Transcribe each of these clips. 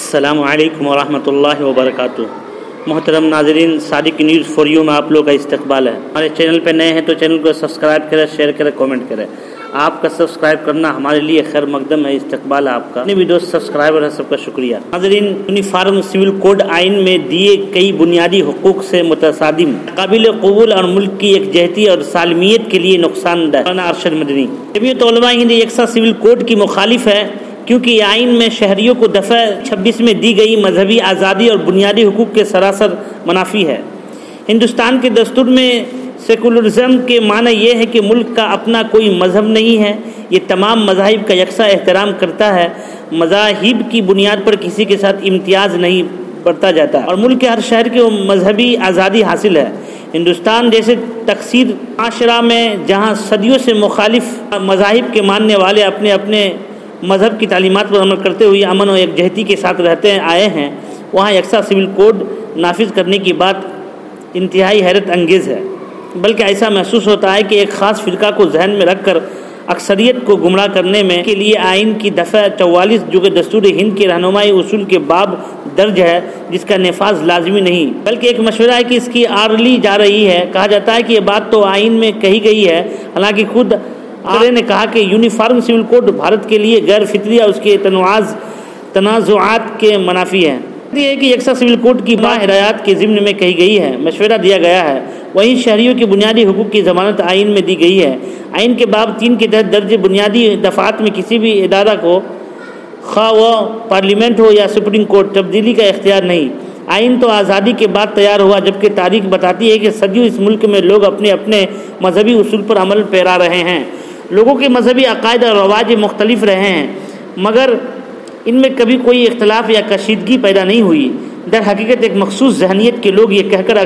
السلام علیکم ورحمۃ اللہ وبرکاتہ۔ محترم ناظرین، صادق نیوز فور یو میں آپ لوگ کا استقبال ہے۔ ہمارے چینل پہ نئے ہیں تو چینل کو سبسکرائب کریں، شیئر کریں، کامنٹ کریں۔ آپ کا سبسکرائب کرنا ہمارے لیے خیر مقدم ہے، استقبال ہے آپ کا۔ اپنے بھی دوست سبسکرائبر ہیں، سب کا شکریہ۔ ناظرین، یونیفارم سول کوڈ آئین میں دیے کئی بنیادی حقوق سے متصادم، قابل قبول اور ملک کی یکجہتی اور سالمیت کے لیے نقصان دہ۔ مولانا ارشد مدنی۔ جمعیت علماء ہند یکساں سول کوڈ کی مخالف ہے کیونکہ یہ آئین میں شہریوں کو دفعہ 26 میں دی گئی مذہبی آزادی اور بنیادی حقوق کے سراسر منافی ہے۔ ہندوستان کے دستور میں سیکولرزم کے معنی یہ ہے کہ ملک کا اپنا کوئی مذہب نہیں ہے، یہ تمام مذاہب کا یکساں احترام کرتا ہے، مذاہب کی بنیاد پر کسی کے ساتھ امتیاز نہیں برتا جاتا اور ملک کے ہر شہر کو مذہبی آزادی حاصل ہے۔ ہندوستان جیسے تکثیر معاشرہ میں جہاں صدیوں سے مخالف مذاہب کے ماننے والے اپنے اپنے مذہب کی تعلیمات پر عمل کرتے ہوئے امن و یکجہتی کے ساتھ رہتے آئے ہیں، وہاں یکساں سول کوڈ نافذ کرنے کی بات انتہائی حیرت انگیز ہے۔ بلکہ ایسا محسوس ہوتا ہے کہ ایک خاص فرقہ کو ذہن میں رکھ کر اکثریت کو گمراہ کرنے میں کے لیے آئین کی دفعہ 44 جو کہ دستور ہند کے رہنمائی اصول کے باب درج ہے، جس کا نفاذ لازمی نہیں بلکہ ایک مشورہ ہے کہ اس کی آڑ لی جا رہی ہے۔ کہا جاتا ہے کہ یہ بات تو آئین میں کہی گئی ہے، حالانکہ خود آرے نے کہا کہ یونیفارم سول کوڈ بھارت کے لیے غیر فطری اور اس کے تنازعات کے منافی ہے۔ یہ ہے کہ یکساں سول کوڈ کی ہدایات کے ضمن میں کہی گئی ہے، مشورہ دیا گیا ہے، وہیں شہریوں کے بنیادی حقوق کی ضمانت آئین میں دی گئی ہے۔ آئین کے باب 3 کے تحت درج بنیادی دفعات میں کسی بھی ادارہ کو خواہ وہ پارلیمنٹ ہو یا سپریم کورٹ تبدیلی کا اختیار نہیں۔ آئین تو آزادی کے بعد تیار ہوا، جبکہ تاریخ بتاتی ہے کہ صدیوں اس ملک میں لوگ اپنے اپنے مذہبی اصول پر عمل پیرا رہے ہیں۔ لوگوں کے مذہبی عقائد اور رواج مختلف رہے ہیں، مگر ان میں کبھی کوئی اختلاف یا کشیدگی پیدا نہیں ہوئی۔ در حقیقت ایک مخصوص ذہنیت کے لوگ یہ کہہ کر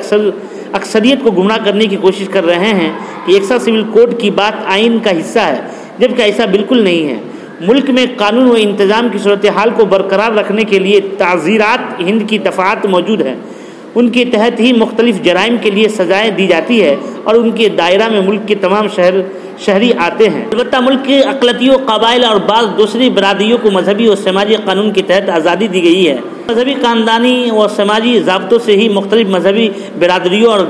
اکثریت کو گمراہ کرنے کی کوشش کر رہے ہیں کہ یکساں سول کوڈ کی بات آئین کا حصہ ہے، جبکہ ایسا بالکل نہیں ہے۔ ملک میں قانون و انتظام کی صورتحال کو برقرار رکھنے کے لیے تعزیرات ہند کی دفعات موجود ہیں، ان کے تحت ہی مختلف جرائم کے لیے سزائیں دی جاتی ہے اور ان کے دائرہ میں ملک کے تمام شہری آتے ہیں۔ البتہ ملک کے اقلیتوں، قبائل اور بعض دوسری برادریوں کو مذہبی اور سماجی قانون کے تحت آزادی دی گئی ہے۔ مذہبی، خاندانی اور سماجی ضابطوں سے ہی مختلف مذہبی برادریوں اور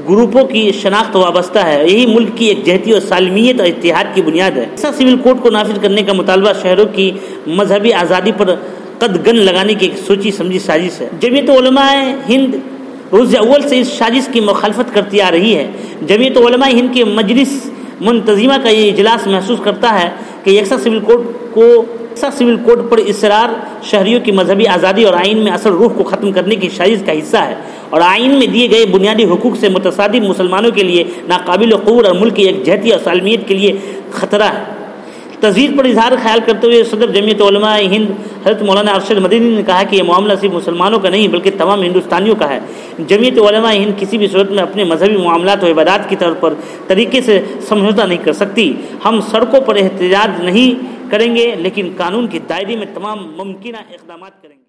گروپوں کی شناخت وابستہ ہے، یہی ملک کی یکجہتی اور سالمیت اور اتحاد کی بنیاد ہے۔ ایسا سول کوڈ کو نافذ کرنے کا مطالبہ شہروں کی مذہبی آزادی پر قدغن لگانے کی ایک سوچی سمجھی سازش ہے۔ جمعیت علماء ہند روز اول سے اس سازش کی مخالفت کرتی آ رہی ہے۔ جمعیت علماء ہند کے مجلس منتظمہ کا یہ اجلاس محسوس کرتا ہے کہ یکساں سول کوڈ پر اصرار شہریوں کی مذہبی آزادی اور آئین میں اصل روح کو ختم کرنے کی سازش کا حصہ ہے اور آئین میں دیے گئے بنیادی حقوق سے متصادم مسلمانوں کے لیے ناقابل قبول اور ملک کی یکجہتی اور سالمیت کے لیے خطرہ ہے۔ تجویز پر اظہار خیال کرتے ہوئے صدر جمعیت علماء ہند حضرت مولانا ارشد مدنی نے کہا کہ یہ معاملہ صرف مسلمانوں کا نہیں بلکہ تمام ہندوستانیوں کا ہے۔ جمعیت علماء ہند کسی بھی صورت میں اپنے مذہبی معاملات و عبادات کی طور پر طریقے سے سمجھوتہ نہیں کر سکتی۔ ہم سڑکوں پر احتجاج نہیں کریں گے، لیکن قانون کے دائرے میں تمام ممکنہ اقدامات کریں گے۔